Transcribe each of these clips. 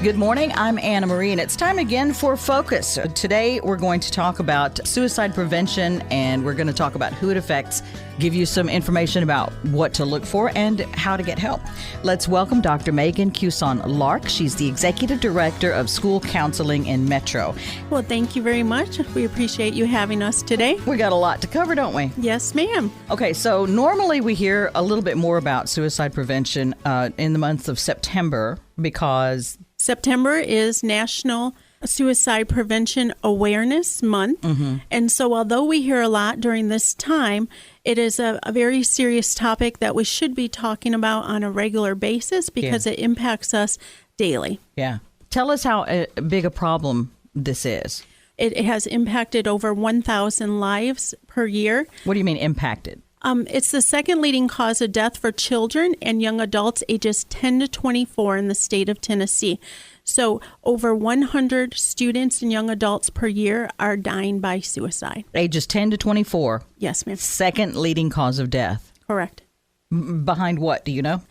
Good morning. I'm Anna Marie, and it's time again for Focus. Today, we're going to talk about suicide prevention, and we're going to talk about who it affects, give you some information about what to look for and how to get help. Let's welcome Dr. Megan Cusson-Lark. She's the Executive Director of School Counseling in Metro. Well, thank you very much. We appreciate you having us today. We got a lot to cover, don't we? Yes, ma'am. Okay, so normally we hear a little bit more about suicide prevention in the month of September because September is National Suicide Prevention Awareness Month. Mm-hmm. And so although we hear a lot during this time, it is a very serious topic that we should be talking about on a regular basis because it impacts us daily. Yeah. Tell us how big a problem this is. It has impacted over 1,000 lives per year. What do you mean impacted? It's the second leading cause of death for children and young adults ages 10 to 24 in the state of Tennessee. So over 100 students and young adults per year are dying by suicide. Ages 10 to 24? Yes, ma'am. Second leading cause of death? Correct. Behind what? Do you know?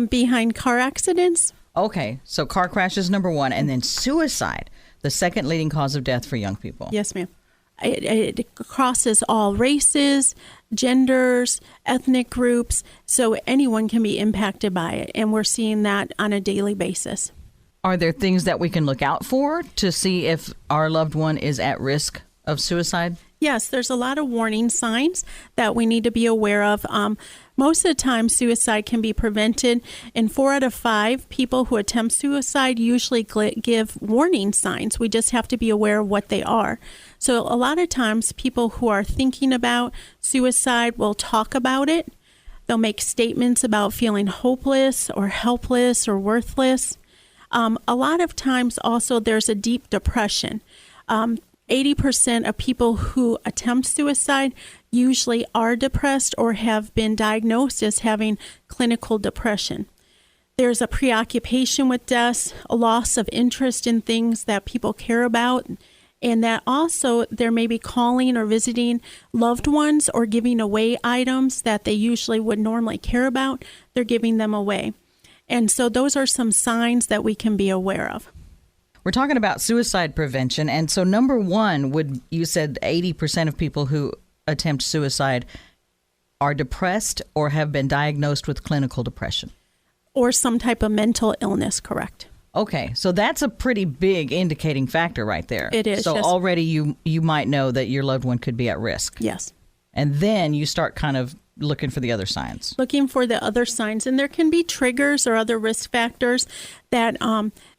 Behind car accidents. Okay. So car crashes, number one, and then suicide, the second leading cause of death for young people. Yes, ma'am. It crosses all races, genders, ethnic groups, so anyone can be impacted by it, and we're seeing that on a daily basis. Are there things that we can look out for to see if our loved one is at risk of suicide? Yes, there's a lot of warning signs that we need to be aware of. Most of the time, suicide can be prevented, and 4 out of 5 people who attempt suicide usually give warning signs. We just have to be aware of what they are. So a lot of times, people who are thinking about suicide will talk about it. They'll make statements about feeling hopeless or helpless or worthless. A lot of times, also, there's a deep depression. 80% of people who attempt suicide usually are depressed or have been diagnosed as having clinical depression. There's a preoccupation with death, a loss of interest in things that people care about, and that also there may be calling or visiting loved ones or giving away items that they usually would normally care about. They're giving them away. And so those are some signs that we can be aware of. We're talking about suicide prevention. And so number one, you said 80% of people who attempt suicide are depressed or have been diagnosed with clinical depression. Or some type of mental illness, correct. Okay, so that's a pretty big indicating factor right there. It is. So yes. Already you might know that your loved one could be at risk. Yes. And then you start kind of looking for the other signs. Looking for the other signs. And there can be triggers or other risk factors that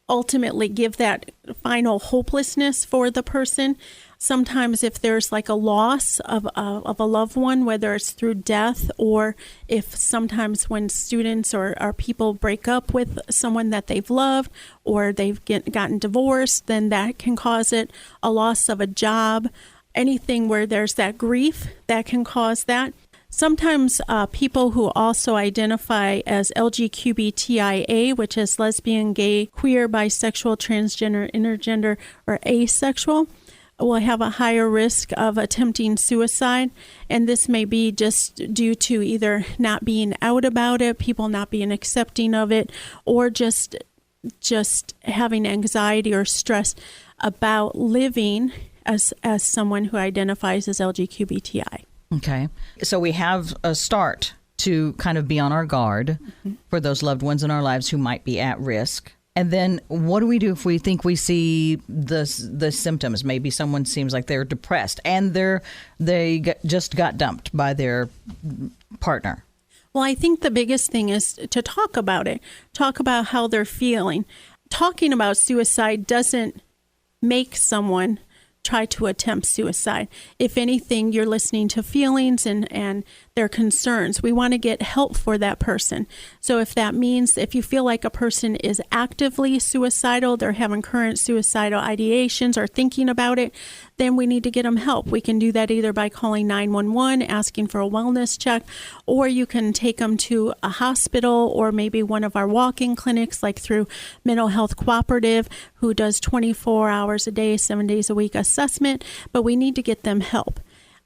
ultimately give that final hopelessness for the person. Sometimes if there's like a loss of a loved one, whether it's through death or if sometimes when students or people break up with someone that they've loved or they've gotten divorced, then that can cause it. A loss of a job, anything where there's that grief that can cause that. Sometimes people who also identify as LGBTQIA, which is lesbian, gay, queer, bisexual, transgender, intergender, or asexual, will have a higher risk of attempting suicide. And this may be just due to either not being out about it, people not being accepting of it, or just having anxiety or stress about living as someone who identifies as LGBTI. Okay. So we have a start to kind of be on our guard for those loved ones in our lives who might be at risk. And then what do we do if we think we see the symptoms? Maybe someone seems like they're depressed and just got dumped by their partner. Well, I think the biggest thing is to talk about it. Talk about how they're feeling. Talking about suicide doesn't make someone try to attempt suicide. If anything, you're listening to feelings and their concerns. We want to get help for that person. So if that means if you feel like a person is actively suicidal, they're having current suicidal ideations or thinking about it, then we need to get them help. We can do that either by calling 911, asking for a wellness check, or you can take them to a hospital or maybe one of our walk-in clinics like through Mental Health Cooperative, who does 24 hours a day, 7 days a week assessment, but we need to get them help.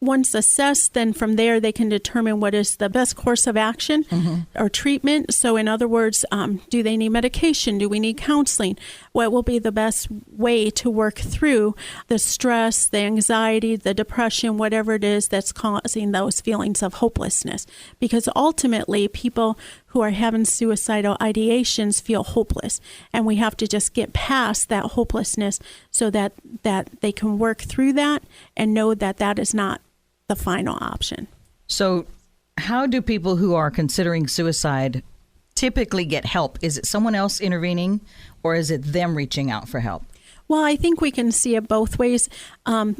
once assessed, then from there they can determine what is the best course of action or treatment. So in other words, do they need medication? Do we need counseling? What will be the best way to work through the stress, the anxiety, the depression, whatever it is that's causing those feelings of hopelessness? Because ultimately, people who are having suicidal ideations feel hopeless, and we have to just get past that hopelessness so that they can work through that and know that that is not the final option. So how do people who are considering suicide typically get help? Is it someone else intervening, or is it them reaching out for help? Well, I think we can see it both ways.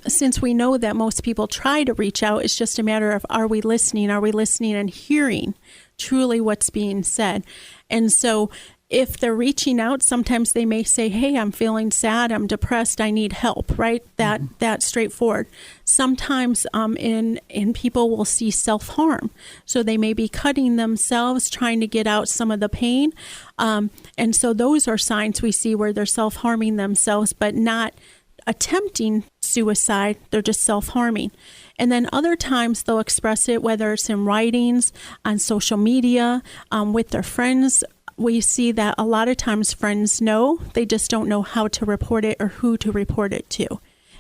Since we know that most people try to reach out, it's just a matter of, are we listening? Are we listening and hearing truly what's being said? And so if they're reaching out, sometimes they may say, hey, I'm feeling sad, I'm depressed, I need help, right? That's straightforward. Sometimes in people will see self-harm. So they may be cutting themselves, trying to get out some of the pain. And so those are signs we see where they're self-harming themselves, but not attempting suicide. They're just self-harming. And then other times they'll express it, whether it's in writings, on social media, with their friends. We see that a lot of times friends know, they just don't know how to report it or who to report it to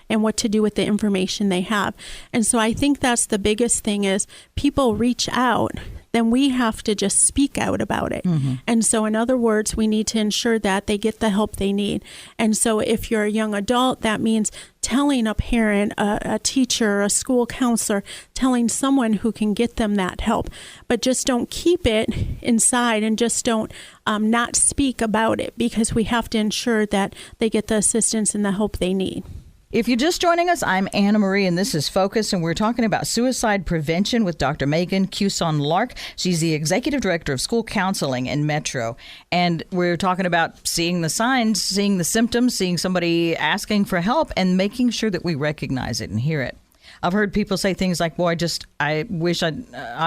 and what to do with the information they have. And so I think that's the biggest thing is people reach out, then we have to just speak out about it. And so in other words, we need to ensure that they get the help they need. And so if you're a young adult, that means telling a parent, a teacher, a school counselor, telling someone who can get them that help. But just don't keep it inside and just don't not speak about it, because we have to ensure that they get the assistance and the help they need. If you're just joining us, I'm Anna Marie, and this is Focus, and we're talking about suicide prevention with Dr. Megan Cusson-Lark. She's the Executive Director of School Counseling in Metro, and we're talking about seeing the signs, seeing the symptoms, seeing somebody asking for help, and making sure that we recognize it and hear it. I've heard people say things like, boy, I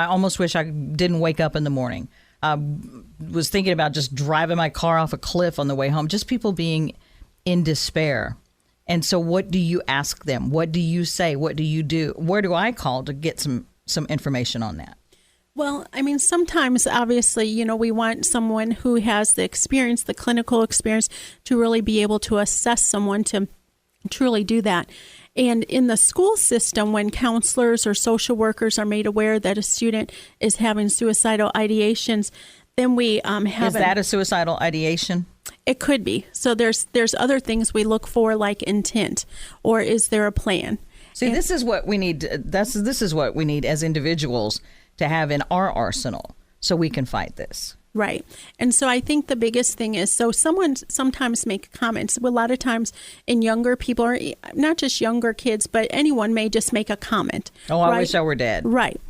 almost wish I didn't wake up in the morning. I was thinking about just driving my car off a cliff on the way home, just people being in despair. And so what do you ask them? What do you say? What do you do? Where do I call to get some information on that? Well, I mean, sometimes, obviously, we want someone who has the experience, the clinical experience, to really be able to assess someone to truly do that. And in the school system, when counselors or social workers are made aware that a student is having suicidal ideations, then we have... Is that a suicidal ideation? It could be. So there's other things we look for, like intent, or is there a plan? See, this is what we need. This is what we need as individuals to have in our arsenal, so we can fight this. Right. And so I think the biggest thing is, so someone sometimes make comments. A lot of times in younger people, or not just younger kids, but anyone may just make a comment. Oh, I wish I were dead. Right.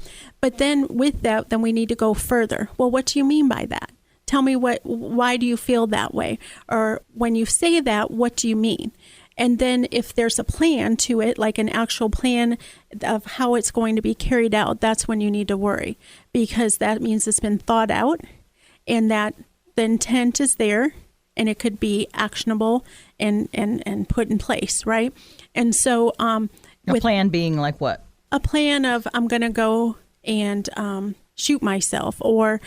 But then with that, then we need to go further. Well, what do you mean by that? Tell me why do you feel that way? Or when you say that, what do you mean? And then if there's a plan to it, like an actual plan of how it's going to be carried out, that's when you need to worry, because that means it's been thought out and that the intent is there and it could be actionable and put in place, right? And so... a plan being like what? A plan of, I'm going to go and shoot myself, or,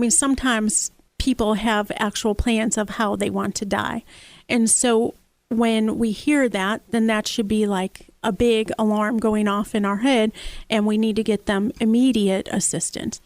sometimes people have actual plans of how they want to die. And so when we hear that, then that should be like a big alarm going off in our head, and we need to get them immediate assistance.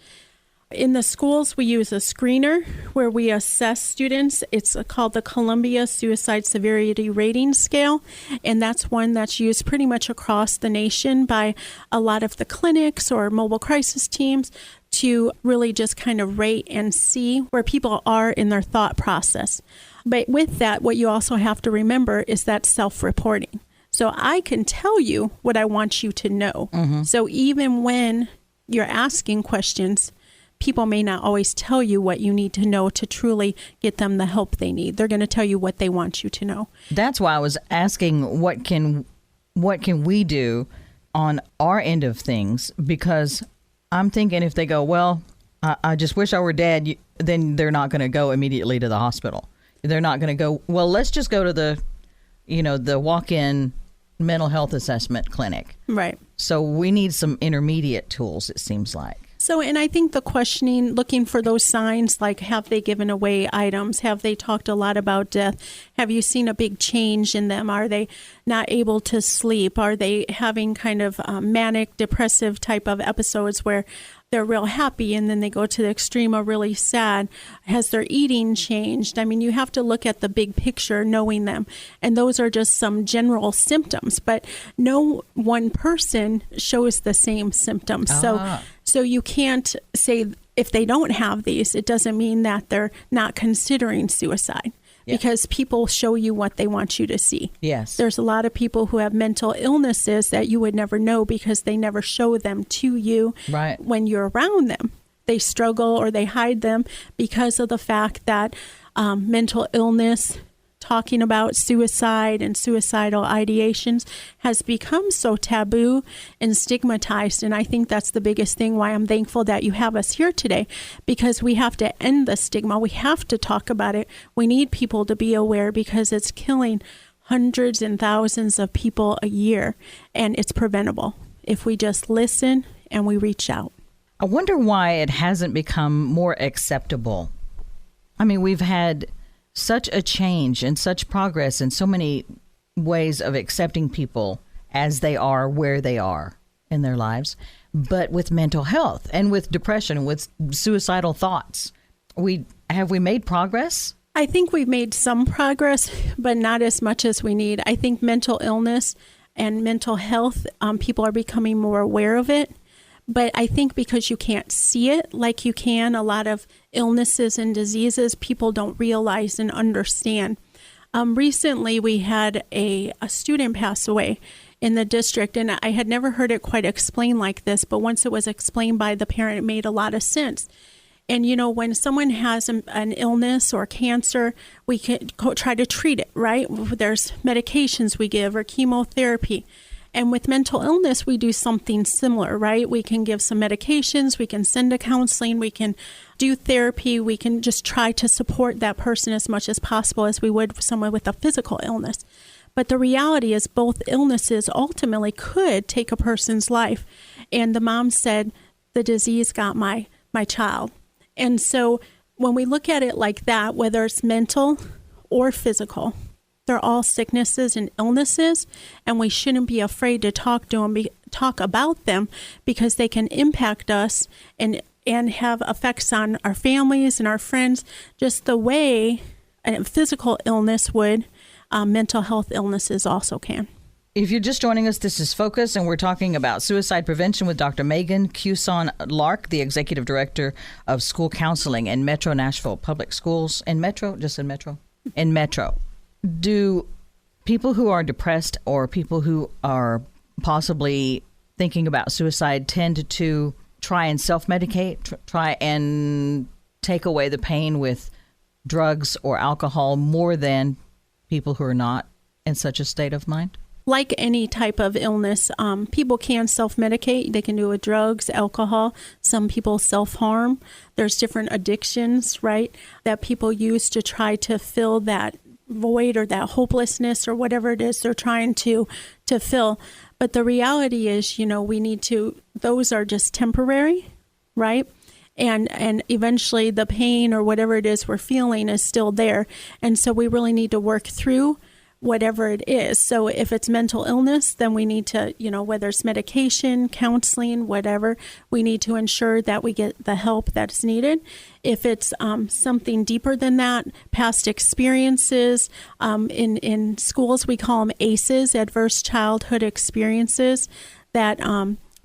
In the schools, we use a screener where we assess students. It's called the Columbia Suicide Severity Rating Scale, and that's one that's used pretty much across the nation by a lot of the clinics or mobile crisis teams to really just kind of rate and see where people are in their thought process. But with that, what you also have to remember is that self-reporting. So I can tell you what I want you to know. So even when you're asking questions, people may not always tell you what you need to know to truly get them the help they need. They're going to tell you what they want you to know. That's why I was asking what can we do on our end of things, because I'm thinking if they go, well, I just wish I were dead, then they're not going to go immediately to the hospital. They're not going to go, well, let's just go to the walk-in mental health assessment clinic. Right. So we need some intermediate tools, it seems like. So, and I think the questioning, looking for those signs, like have they given away items? Have they talked a lot about death? Have you seen a big change in them? Are they not able to sleep? Are they having kind of manic, depressive type of episodes where they're real happy and then they go to the extreme of really sad? Has their eating changed? I mean, you have to look at the big picture knowing them. And those are just some general symptoms, but no one person shows the same symptoms. So you can't say if they don't have these, it doesn't mean that they're not considering suicide. Yeah. Because people show you what they want you to see. Yes. There's a lot of people who have mental illnesses that you would never know because they never show them to you when you're around them. They struggle or they hide them because of the fact that mental illness, talking about suicide and suicidal ideations has become so taboo and stigmatized. And I think that's the biggest thing why I'm thankful that you have us here today, because we have to end the stigma. We have to talk about it. We need people to be aware because it's killing hundreds and thousands of people a year, and it's preventable if we just listen and we reach out. I wonder why it hasn't become more acceptable. I mean, we've had such a change and such progress in so many ways of accepting people as they are, where they are in their lives. But with mental health and with depression, with suicidal thoughts, have we made progress? I think we've made some progress, but not as much as we need. I think mental illness and mental health, people are becoming more aware of it. But I think because you can't see it like you can a lot of illnesses and diseases, people don't realize and understand. Recently, we had a student pass away in the district, and I had never heard it quite explained like this, but once it was explained by the parent, it made a lot of sense. And, you know, when someone has an illness or cancer, we can try to treat it, right? There's medications we give or chemotherapy. And with mental illness, we do something similar, right? We can give some medications, we can send to counseling, we can do therapy, we can just try to support that person as much as possible as we would someone with a physical illness. But the reality is both illnesses ultimately could take a person's life. And the mom said, the disease got my child. And so when we look at it like that, whether it's mental or physical, they're all sicknesses and illnesses, and we shouldn't be afraid to talk about them because they can impact us and have effects on our families and our friends, just the way a physical illness would, mental health illnesses also can. If you're just joining us, this is Focus, and we're talking about suicide prevention with Dr. Megan Cusson-Lark, the Executive Director of School Counseling in Metro Nashville Public Schools. In Metro? Just in Metro? In Metro. Do people who are depressed or people who are possibly thinking about suicide tend to try and self-medicate, try and take away the pain with drugs or alcohol more than people who are not in such a state of mind? Like any type of illness, people can self-medicate. They can do it with drugs, alcohol. Some people self-harm. There's different addictions, right, that people use to try to fill that void or that hopelessness or whatever it is they're trying to fill. But the reality is, you know, we need to, those are just temporary, right? And eventually the pain or whatever it is we're feeling is still there. And so we really need to work through whatever it is. So if it's mental illness, then we need to, you know, whether it's medication, counseling, whatever, we need to ensure that we get the help that's needed. If it's something deeper than that, past experiences, in schools, we call them ACEs, adverse childhood experiences, that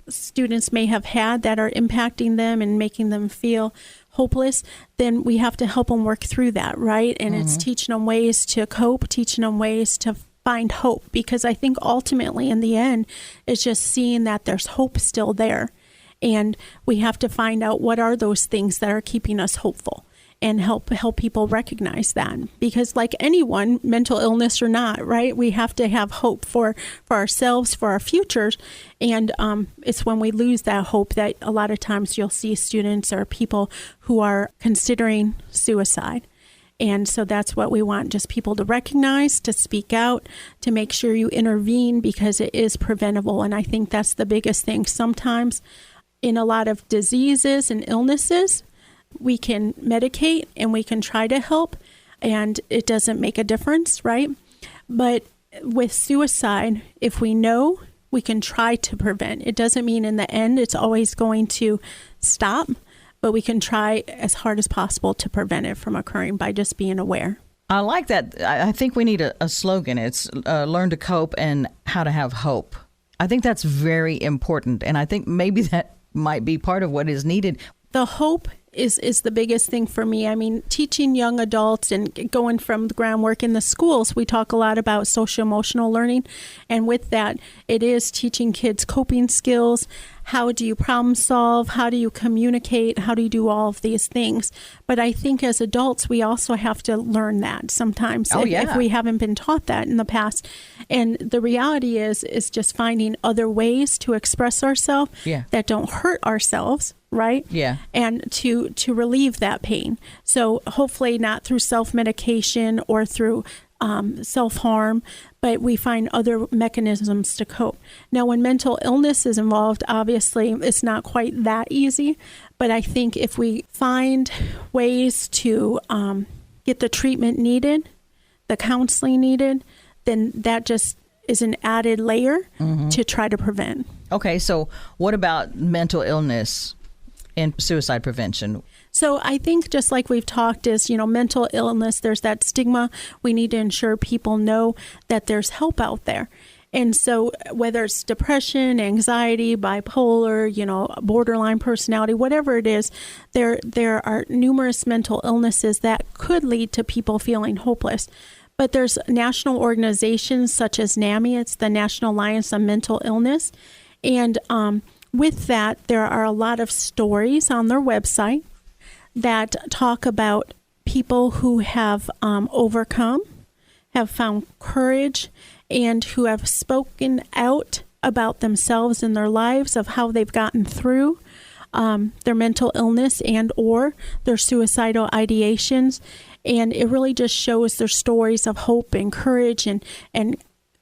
students may have had that are impacting them and making them feel hopeless, then we have to help them work through that, right? And it's teaching them ways to cope, teaching them ways to find hope, because I think ultimately in the end, it's just seeing that there's hope still there. And we have to find out what are those things that are keeping us hopeful and help people recognize that. Because like anyone, mental illness or not, right, we have to have hope for ourselves, for our futures. And it's when we lose that hope that a lot of times you'll see students or people who are considering suicide. And so that's what we want, just people to recognize, to speak out, to make sure you intervene because it is preventable. And I think that's the biggest thing. Sometimes in a lot of diseases and illnesses, we can medicate and we can try to help, and it doesn't make a difference, right? But with suicide, if we know, we can try to prevent. It doesn't mean in the end it's always going to stop, but we can try as hard as possible to prevent it from occurring by just being aware. I like that. I think we need a slogan. It's learn to cope and how to have hope. I think that's very important. And I think maybe that might be part of what is needed. The hope is the biggest thing for me. I mean, teaching young adults and going from the groundwork in the schools, we talk a lot about social emotional learning. And with that, it is teaching kids coping skills. How do you problem solve? How do you communicate? How do you do all of these things? But I think as adults, we also have to learn that sometimes if we haven't been taught that in the past. And the reality is just finding other ways to express ourselves that don't hurt ourselves. Right? Yeah. And to relieve that pain. So hopefully not through self-medication or through self-harm, but we find other mechanisms to cope. Now, when mental illness is involved, obviously it's not quite that easy, but I think if we find ways to get the treatment needed, the counseling needed, then that just is an added layer to try to prevent. Okay, so what about mental illness and suicide prevention? So I think just like we've talked is, mental illness, there's that stigma. We need to ensure people know that there's help out there. And so whether it's depression, anxiety, bipolar, borderline personality, whatever it is, there are numerous mental illnesses that could lead to people feeling hopeless. But there's national organizations such as NAMI, it's the National Alliance on Mental Illness. And with that, there are a lot of stories on their website that talk about people who have overcome, have found courage, and who have spoken out about themselves and their lives of how they've gotten through their mental illness and or their suicidal ideations. And it really just shows their stories of hope and courage and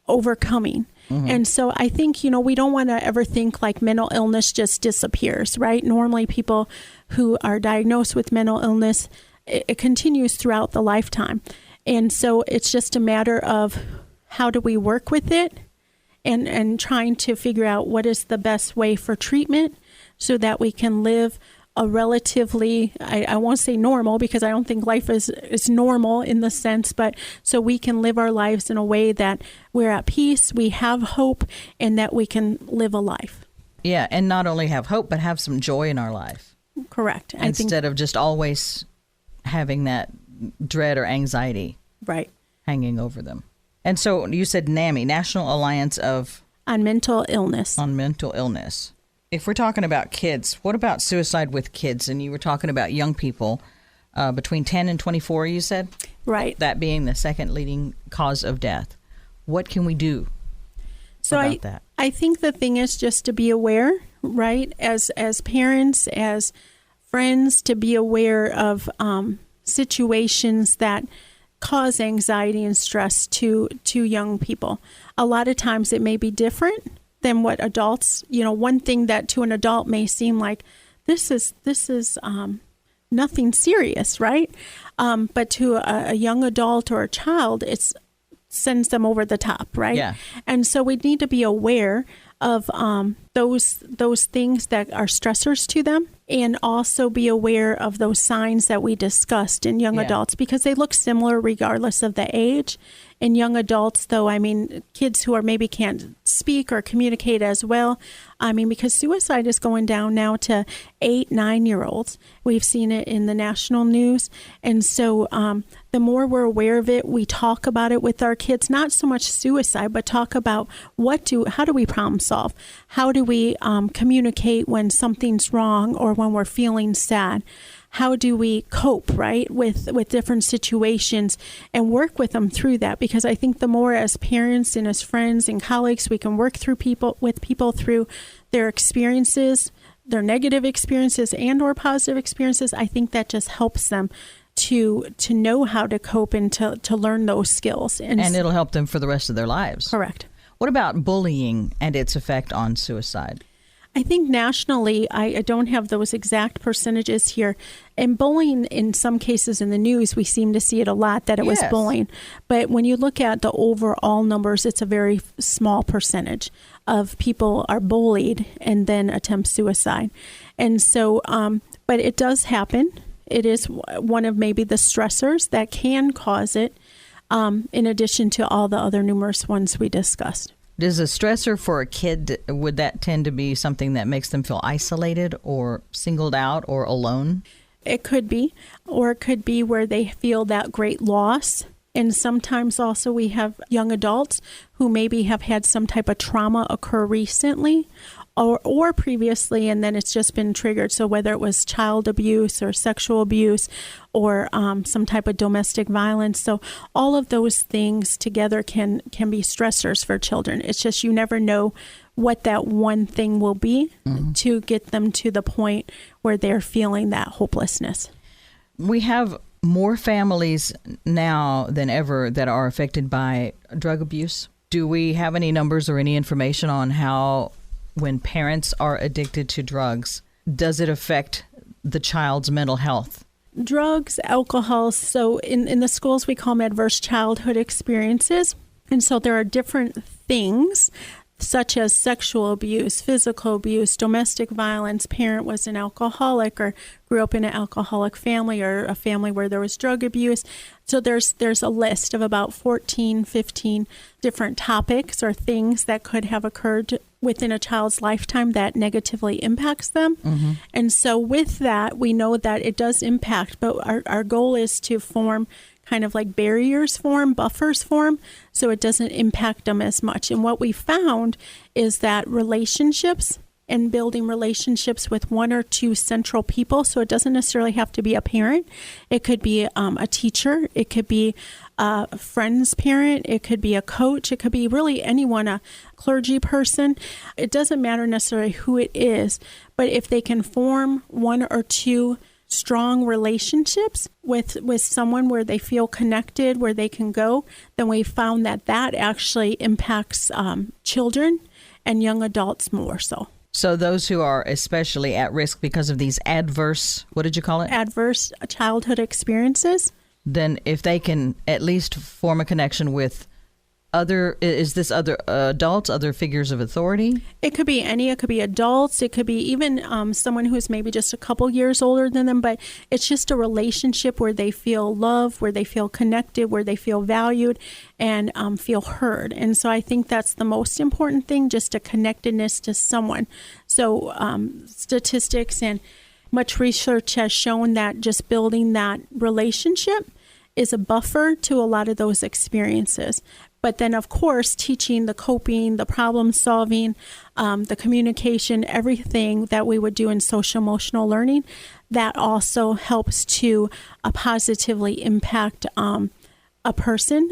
overcoming. And so I think, we don't want to ever think like mental illness just disappears, right? Normally people who are diagnosed with mental illness, it continues throughout the lifetime. And so it's just a matter of how do we work with it and trying to figure out what is the best way for treatment so that we can live a relatively, I won't say normal because I don't think life is normal in the sense, but so we can live our lives in a way that we're at peace, we have hope, and that we can live a life. Yeah, and not only have hope, but have some joy in our life. Correct. Instead of just always having that dread or anxiety hanging over them. And so you said NAMI, National Alliance on Mental Illness. On mental illness. If we're talking about kids, what about suicide with kids? And you were talking about young people between 10 and 24, you said? Right. That being the second leading cause of death. What can we do about that? I think the thing is just to be aware, right? As parents, as friends, to be aware of situations that cause anxiety and stress to young people. A lot of times it may be different than what adults, one thing that to an adult may seem like this is nothing serious, right? But to a young adult or a child, it sends them over the top, right? Yeah. And so we need to be aware of those things that are stressors to them, and also be aware of those signs that we discussed in young adults, because they look similar regardless of the age. In young adults, though, kids who are maybe can't speak or communicate as well, because suicide is going down now to 8, 9-year-olds. We've seen it in the national news. And so the more we're aware of it, we talk about it with our kids, not so much suicide, but talk about how do we problem solve? How do we communicate when something's wrong or when we're feeling sad? How do we cope, right, with different situations and work with them through that? Because I think the more as parents and as friends and colleagues we can work with people through their experiences, their negative experiences and or positive experiences, I think that just helps them to know how to cope and to learn those skills. And it'll help them for the rest of their lives. Correct. What about bullying and its effect on suicide? I think nationally, I don't have those exact percentages here. And bullying, in some cases in the news, we seem to see it a lot, that it was bullying. But when you look at the overall numbers, it's a very small percentage of people are bullied and then attempt suicide. And so, but it does happen. It is one of maybe the stressors that can cause it, in addition to all the other numerous ones we discussed. Does a stressor for a kid, would that tend to be something that makes them feel isolated or singled out or alone? It could be, or it could be where they feel that great loss. And sometimes also we have young adults who maybe have had some type of trauma occur recently or previously, and then it's just been triggered. So whether it was child abuse or sexual abuse or some type of domestic violence. So all of those things together can be stressors for children. It's just you never know what that one thing will be to get them to the point where they're feeling that hopelessness. We have more families now than ever that are affected by drug abuse. Do we have any numbers or any information on how, when parents are addicted to drugs, does it affect the child's mental health? Drugs, alcohol. So in the schools, we call them adverse childhood experiences. And so there are different things such as sexual abuse, physical abuse, domestic violence, parent was an alcoholic or grew up in an alcoholic family or a family where there was drug abuse. So there's a list of about 14, 15 different topics or things that could have occurred within a child's lifetime that negatively impacts them. Mm-hmm. And so with that, we know that it does impact, but our goal is to form kind of like barriers form, buffers form, so it doesn't impact them as much. And what we found is that relationships and building relationships with one or two central people, so it doesn't necessarily have to be a parent. It could be a teacher. It could be a friend's parent. It could be a coach. It could be really anyone, a clergy person. It doesn't matter necessarily who it is, but if they can form one or two strong relationships with someone where they feel connected, where they can go, then we found that actually impacts children and young adults more so. So those who are especially at risk because of these adverse, what did you call it? Adverse childhood experiences. Then if they can at least form a connection with other adults, other figures of authority? It could be any. It could be adults. It could be even someone who's maybe just a couple years older than them, but it's just a relationship where they feel loved, where they feel connected, where they feel valued and feel heard. And so I think that's the most important thing, just a connectedness to someone. So statistics and much research has shown that just building that relationship is a buffer to a lot of those experiences. But then, of course, teaching the coping, the problem solving, the communication, everything that we would do in social emotional learning, that also helps to positively impact a person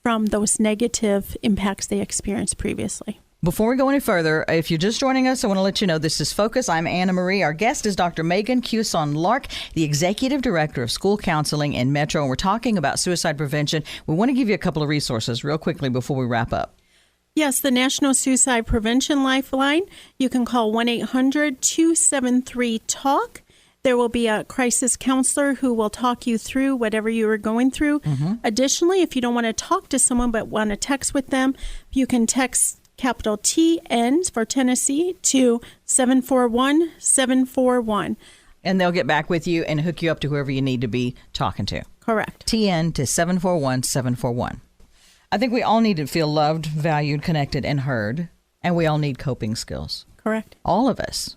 from those negative impacts they experienced previously. Before we go any further, if you're just joining us, I want to let you know this is Focus. I'm Anna Marie. Our guest is Dr. Megan Cusson-Lark, the Executive Director of School Counseling in Metro, and we're talking about suicide prevention. We want to give you a couple of resources real quickly before we wrap up. Yes, the National Suicide Prevention Lifeline. You can call 1-800-273-TALK. There will be a crisis counselor who will talk you through whatever you are going through. Mm-hmm. Additionally, if you don't want to talk to someone but want to text with them, you can text capital TN for Tennessee to 741-741. And they'll get back with you and hook you up to whoever you need to be talking to. Correct. TN to 741-741. I think we all need to feel loved, valued, connected, and heard. And we all need coping skills. Correct. All of us.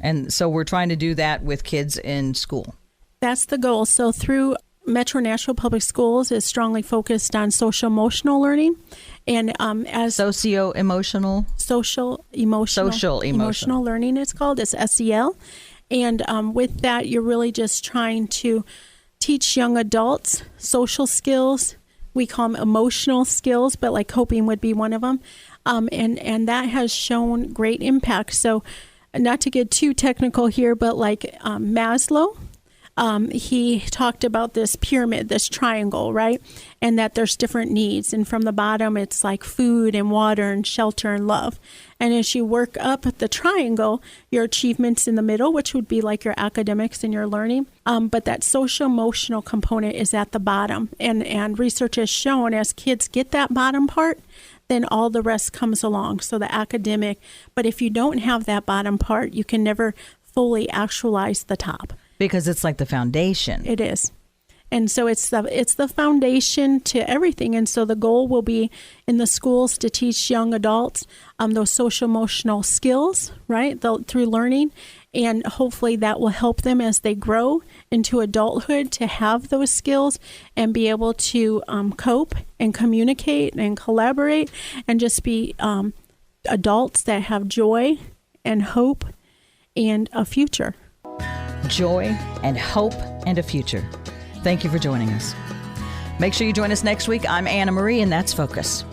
And so we're trying to do that with kids in school. That's the goal. So through Metro Nashville Public Schools is strongly focused on social emotional learning, and as social emotional learning, it's called. It's SEL, and with that, you're really just trying to teach young adults social skills. We call them emotional skills, but like coping would be one of them, and that has shown great impact. So, not to get too technical here, but like Maslow. he talked about this pyramid, this triangle, right? And that there's different needs. And from the bottom, it's like food and water and shelter and love. And as you work up the triangle, your achievements in the middle, which would be like your academics and your learning. But that social emotional component is at the bottom. And research has shown as kids get that bottom part, then all the rest comes along. So the academic, but if you don't have that bottom part, you can never fully actualize the top. Because it's like the foundation. It is. And so it's the foundation to everything. And so the goal will be in the schools to teach young adults those social emotional skills, right, through learning. And hopefully that will help them as they grow into adulthood to have those skills and be able to cope and communicate and collaborate and just be adults that have joy and hope and a future. Joy and hope and a future. Thank you for joining us. Make sure you join us next week. I'm Anna Marie, and that's Focus.